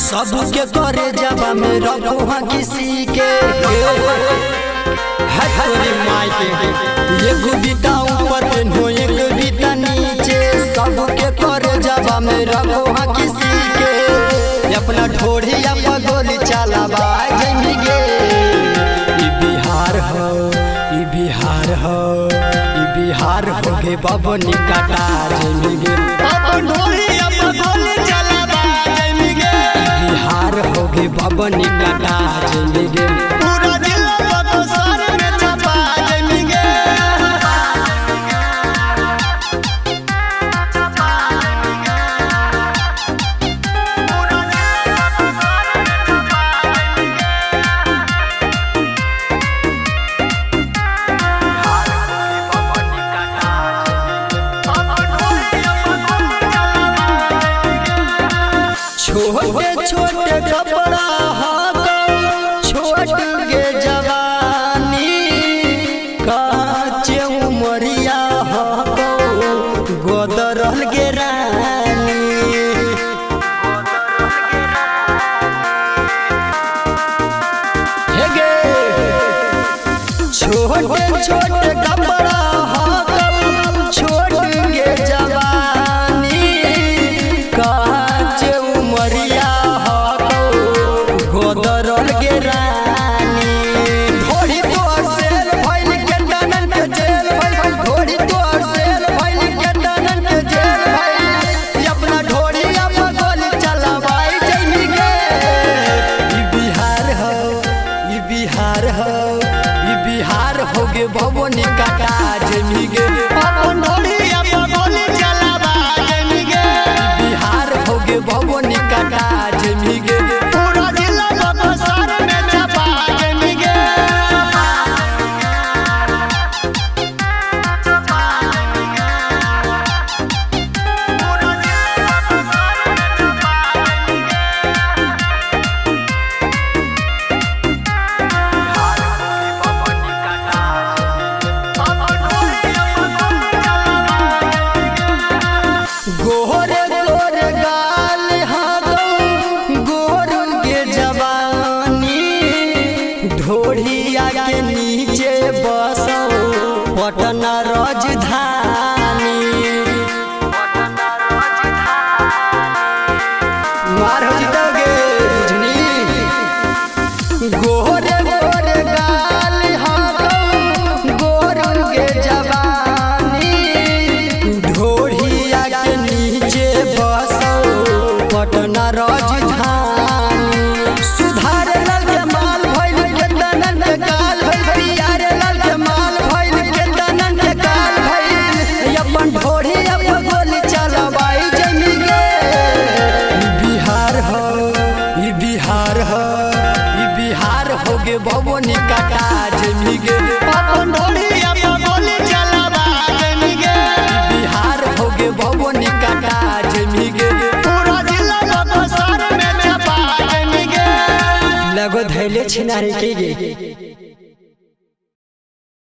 सबके करे जबा में रखो हाँ किसी के हरी माई के एक बीता ऊपर हो एक बीता नीचे सबके करे जबा में रखो हाँ किसी के अपना ठोड़ी अपना गोली चलावा जमी गे बिहार हो बिहार हो बिहार हो गे बबनी काटा जमी गे अपन ठोड़ी अपना गोली चलावा जमी गे बिहार हो गे बबनी काटा जमी गे पूरा जिला बक्सर में छपा जमी गे छोटे छोटे कपड़ा छोट गे जवानी काचे उमरिया गोदरल गे रानी हे गे छोटे छोटे कपड़ा छोट गे जवानी काचे उमरिया गोदरल गे रानी घोड़ी तोर सेल भइल के टनन के जेल भइल घोड़ी तोर सेल भइल के टनन के जेल भइल अपना ढोड़ी अपना गोली चलावाई जमी गे बिहार हो बिहार हो बिहार हो गे भवनी काटा जमी गे अपन ढोड़ी अपना गोली चलावा जमी गे बिहार हो गे भवनी काटा जमी गे पूरा जिला बक्सर में छपा जमी गे गोरे गोरे गाल गोर के जवानी ढोढ़िया के नीचे बसो पटना राजधानी मार हो जितोगे बुझनी गोरे गोरे गाल गोर के जवानी ढोढ़िया के नीचे बसो पटना राजधानी सुधार लाल के माल भइल के तनन के काल भइल प्यार लाल के माल भइल के तनन के काल भइल अपन ढोढ़ी अपन गोली चलावाई जमी गे बिहार हो बिहार हो बिहार हो गे भवनी काटा जमी गे अपन ढोढ़ी अपन गोली चलावा जमी गे बिहार हो गे भवनी काटा जमी गे पूरा जिला बक्सर में छपा जमी गे लगो धैले छिनारे के गे।